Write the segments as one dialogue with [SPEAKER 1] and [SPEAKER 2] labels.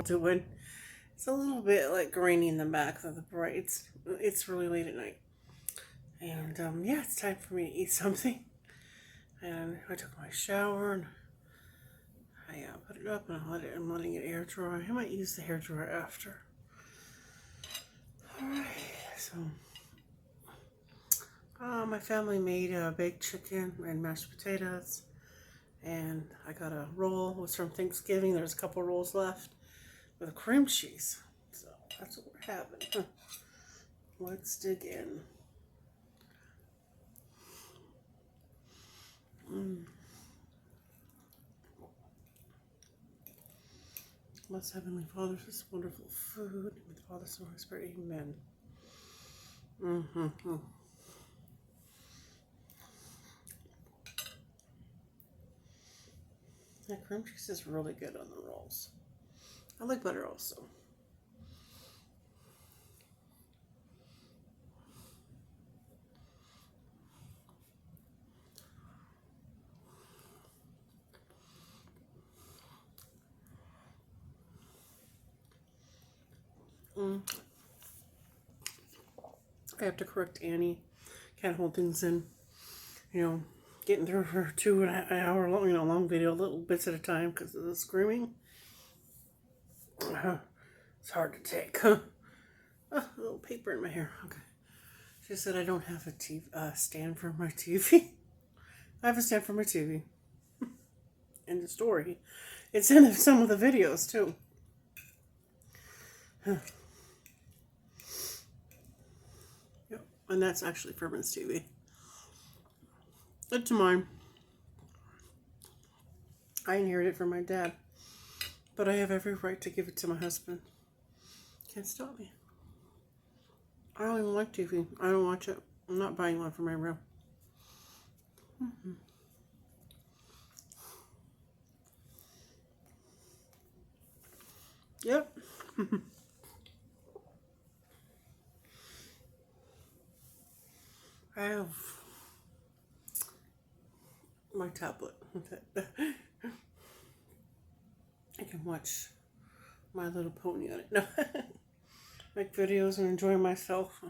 [SPEAKER 1] doing. It's a little bit like grainy in the back of the braids. It's really late at night. And yeah, it's time for me to eat something. And I took my shower and I put it up and I'm letting it air dry. I might use the hair dryer after. Alright, so my family made baked chicken and mashed potatoes. And I got a roll. It was from Thanksgiving. There's a couple rolls left with cream cheese. So that's what we're having. Let's dig in. Bless Heavenly Father for this wonderful food. With the Father, Son, Holy Spirit, amen. Mm-hmm. That cream cheese is really good on the rolls. I like butter also. I have to correct Annie. Can't hold things in. Getting through her 2 hour long, long video, little bits at a time because of the screaming. It's hard to take. Oh, a little paper in my hair. Okay. She said I don't have a TV, stand for my TV. I have a stand for my TV. In the story. It's in some of the videos too. Yep. And that's actually Furman's TV. It's mine. I inherited it from my dad. But I have every right to give it to my husband. Can't stop me. I don't even like TV. I don't watch it. I'm not buying one for my room. Mm-hmm. Yep. I have my tablet. I can watch My Little Pony on it. No. Make videos and enjoy myself.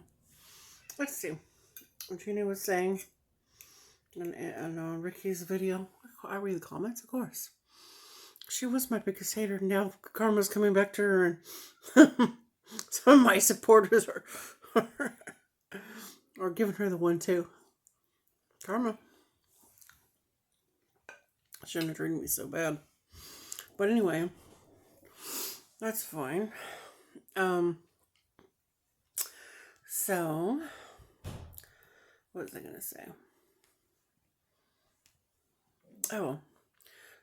[SPEAKER 1] Let's see. Gina was saying on Ricky's video, I read the comments, of course. She was my biggest hater. Now karma's coming back to her, and some of my supporters are giving her the one too. Karma shouldn't have treated me so bad. But anyway, that's fine. So what was I gonna say? Oh,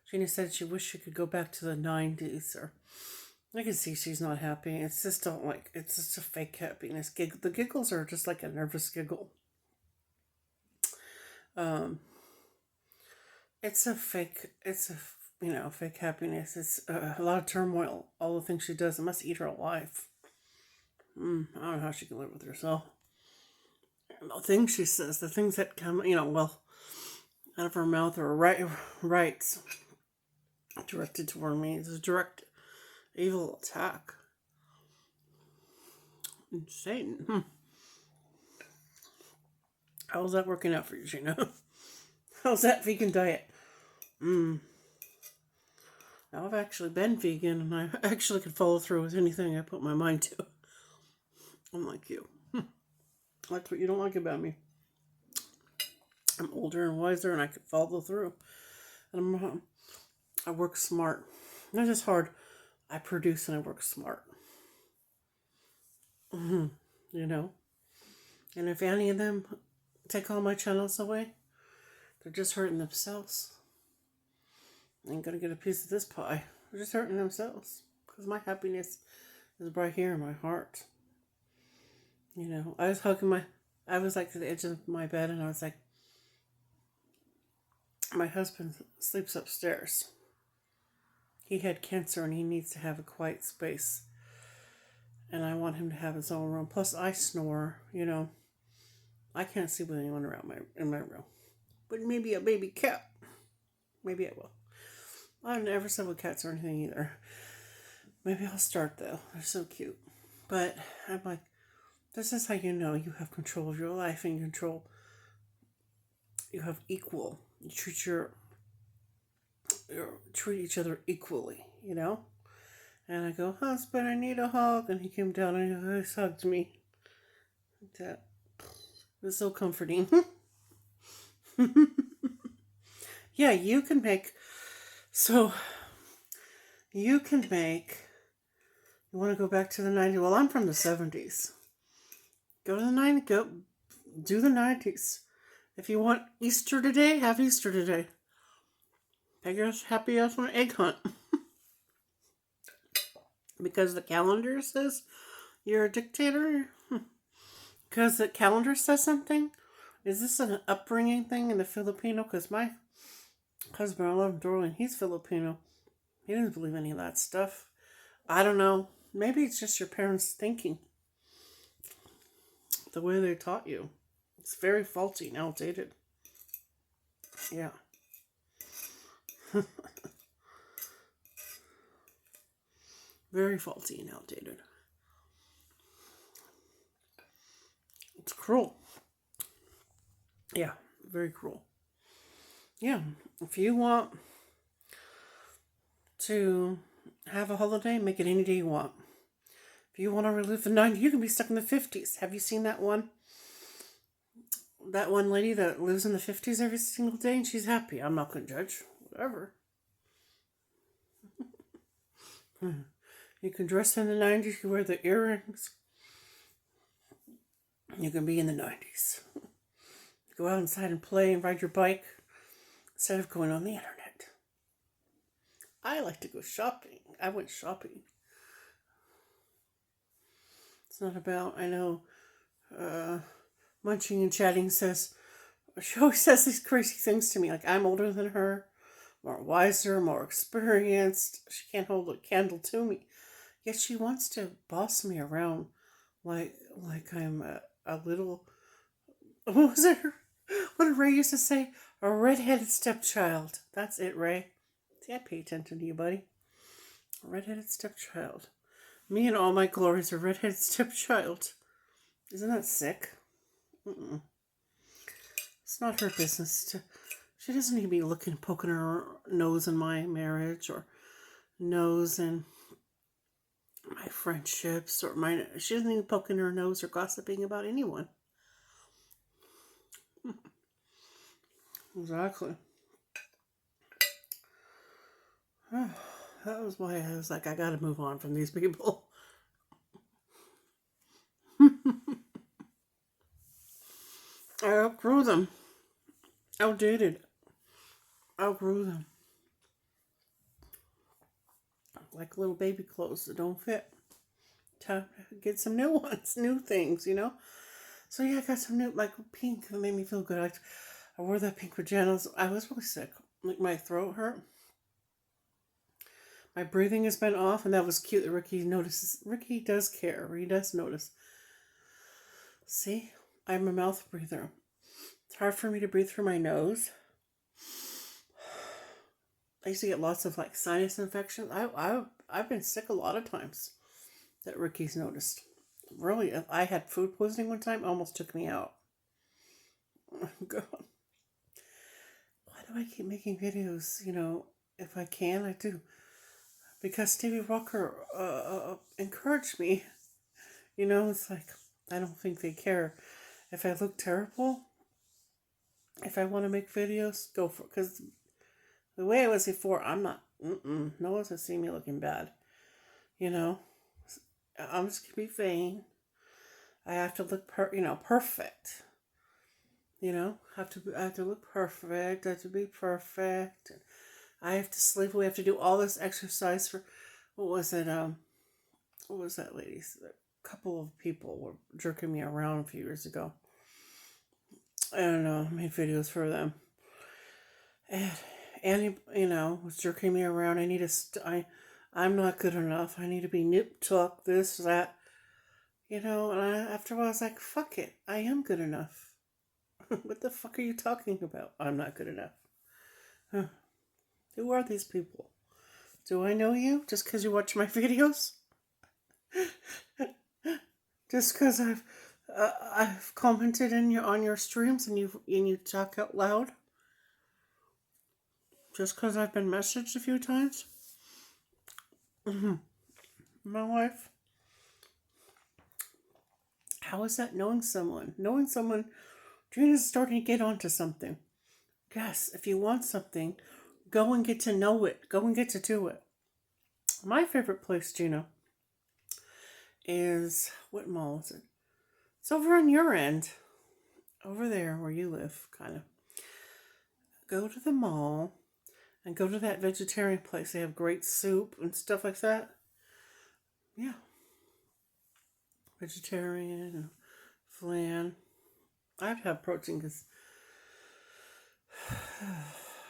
[SPEAKER 1] Gina said she wished she could go back to the 90s, or I can see she's not happy. It's just it's just a fake happiness. The giggles are just like a nervous giggle. It's a fake. It's a fake happiness. It's a lot of turmoil. All the things she does, it must eat her alive. I don't know how she can live with herself. The things she says, the things that come, out of her mouth are rights directed toward me. It's a direct evil attack. Satan. How's that working out for you, Gina? How's that vegan diet? Now I've actually been vegan and I actually could follow through with anything I put my mind to. I'm like you. That's what you don't like about me. I'm older and wiser and I could follow through. And I work smart. Not just hard. I produce and I work smart. And if any of them take all my channels away, they're just hurting themselves. Ain't gonna get a piece of this pie. They're just hurting themselves. Because my happiness is right here in my heart. I was like to the edge of my bed and I was like, my husband sleeps upstairs. He had cancer and he needs to have a quiet space. And I want him to have his own room. Plus I snore, I can't sleep with anyone around in my room. But maybe a baby cat. Maybe I will. I've never slept with cats or anything either. Maybe I'll start though. They're so cute. But I'm like, this is how you know you have control of your life and control. You have equal. You treat each other equally. You know. And I go, husband, I need a hug, and he came down and he hugged me. That was so comforting. Yeah, you can make. So you can make. You want to go back to the 90s? Well, I'm from the 70s. Go to the 90s. Go do the 90s. If you want Easter today, have Easter today. Take your happy ass on an egg hunt. Because the calendar says you're a dictator? Because the calendar says something? Is this an upbringing thing in the Filipino? Because my husband, I love him dearly, he's Filipino. He doesn't believe any of that stuff. I don't know. Maybe it's just your parents' thinking. The way they taught you. It's very faulty and outdated. Yeah. Very faulty and outdated. It's cruel. Yeah, very cruel. Yeah, if you want to have a holiday, make it any day you want. If you want to relive the 90s, you can be stuck in the 50s. Have you seen that one? That one lady that lives in the 50s every single day and she's happy. I'm not going to judge. Whatever. You can dress in the 90s, you wear the earrings. You can be in the 90s. Go outside and play and ride your bike instead of going on the internet. I like to go shopping. I went shopping. It's not about, I know, Munching and Chatting says, she always says these crazy things to me. Like, I'm older than her, more wiser, more experienced. She can't hold a candle to me. Yet she wants to boss me around like I'm a little, what was it? What did Ray used to say? A redheaded stepchild. That's it, Ray. See, I pay attention to you, buddy. A redheaded stepchild. Me and all my glories are redheaded stepchild. Isn't that sick? Mm-mm. It's not her business. She doesn't need to be poking her nose in my marriage or nose in my friendships or she doesn't need to be poking her nose or gossiping about anyone. Exactly. That was why I was like, I gotta move on from these people. I outgrew them. Outdated. Outgrew them. Like little baby clothes that don't fit. Time to get some new ones, new things, you know? So yeah, I got some new, like pink that made me feel good. I wore that pink pajamas. I was really sick. Like my throat hurt. My breathing has been off, and that was cute that Ricky notices. Ricky does care. He does notice. See, I'm a mouth breather. It's hard for me to breathe through my nose. I used to get lots of like sinus infections. I've been sick a lot of times. That Ricky's noticed. Really, I had food poisoning one time. Almost took me out. Oh, God. Why do I keep making videos? You know, if I can, I do. Because Stevie Walker encouraged me. You know, it's like, I don't think they care. If I look terrible, if I want to make videos, go for it. Because the way I was before, I'm not, no one's going to see me looking bad. You know, I'm just going to be vain. I have to look, perfect. You know, I have to look perfect. I have to be perfect. I have to sleep. We have to do all this exercise for, what was it? What was that ladies? A couple of people were jerking me around a few years ago. I don't know. I made videos for them. And Annie, was jerking me around. I need to, I'm not good enough. I need to be nip tuck, this, that. And after a while I was like, fuck it. I am good enough. What the fuck are you talking about? I'm not good enough. Huh. Who are these people? Do I know you just because you watch my videos? Just because I've commented on your streams and you talk out loud? Just because I've been messaged a few times? My wife. How is that knowing someone? Knowing someone, Gina's starting to get onto something. Yes, if you want something, go and get to know it. Go and get to do it. My favorite place, Gina, is, what mall is it? It's over on your end. Over there where you live, kind of. Go to the mall and go to that vegetarian place. They have great soup and stuff like that. Yeah. Vegetarian and flan. I have to have protein because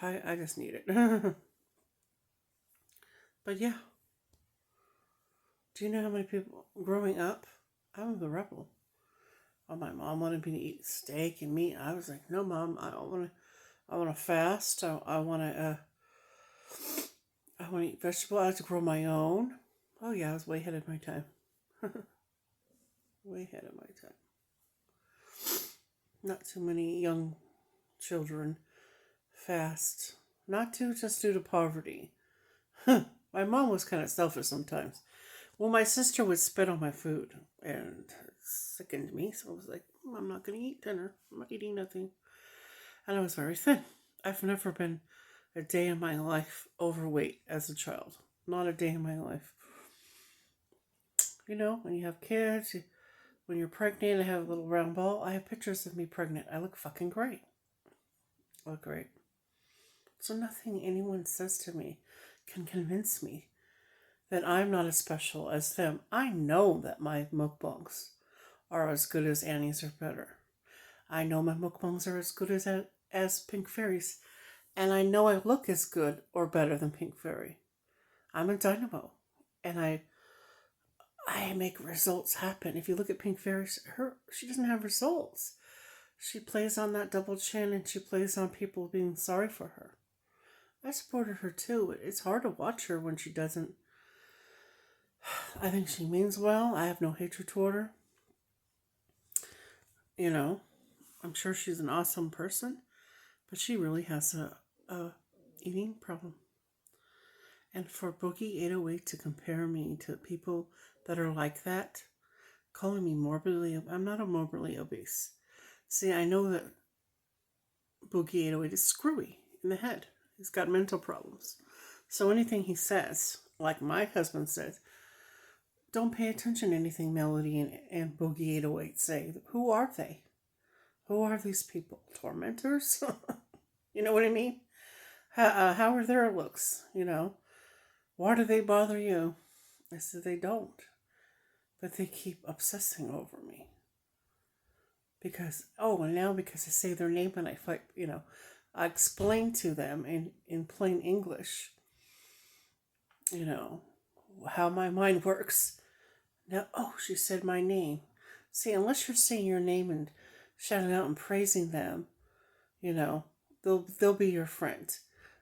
[SPEAKER 1] I just need it. But yeah. Do you know how many people growing up? I was a rebel. Oh, my mom wanted me to eat steak and meat. I was like, no, Mom, I don't want to. I want to fast. I want to. I want to eat vegetables. I have to grow my own. Oh yeah, I was way ahead of my time. Way ahead of my time. Not too many young children fast. Not just due to poverty. My mom was kind of selfish sometimes. Well, my sister would spit on my food and it sickened me. So I was like, I'm not going to eat dinner. I'm not eating nothing. And I was very thin. I've never been a day in my life overweight as a child. Not a day in my life. You know, when you have kids, when you're pregnant, I have a little round ball. I have pictures of me pregnant. I look fucking great. I look great. So nothing anyone says to me can convince me that I'm not as special as them. I know that my mukbangs are as good as Annie's or better. I know my mukbangs are as good as Pink Fairy's. And I know I look as good or better than Pink Fairy. I'm a dynamo. And I make results happen. If you look at Pink Fairy, she doesn't have results. She plays on that double chin and she plays on people being sorry for her. I supported her too. It's hard to watch her when she doesn't. I think she means well. I have no hatred toward her. You know, I'm sure she's an awesome person, but she really has a eating problem. And for Boogie 808 to compare me to people that are like that, calling me I'm not a morbidly obese. See, I know that Boogie 808 is screwy in the head. He's got mental problems. So anything he says, like my husband says, don't pay attention to anything Melody and Boogie 808 say. Who are they? Who are these people? Tormentors? You know what I mean? How are their looks? You know? Why do they bother you? I said they don't. But they keep obsessing over me. Because I say their name and I fight, you know, I explain to them in plain English, you know, how my mind works. Now, she said my name. See, unless you're saying your name and shouting out and praising them, you know, they'll be your friend.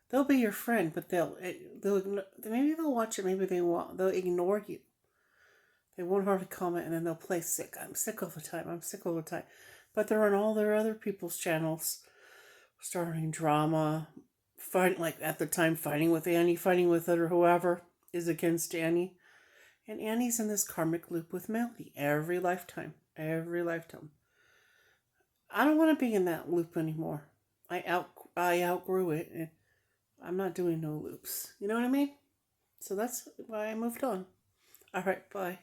[SPEAKER 1] They'll be your friend, but maybe they'll watch it, maybe they won't. They'll ignore you. They won't hardly comment, and then they'll play sick. I'm sick all the time. I'm sick all the time. But they're on all their other people's channels, starting drama, fighting, like at the time, fighting with Annie, fighting with it, or whoever is against Annie. And Annie's in this karmic loop with Melody every lifetime. Every lifetime. I don't want to be in that loop anymore. I outgrew it, and I'm not doing no loops. You know what I mean? So that's why I moved on. All right, bye.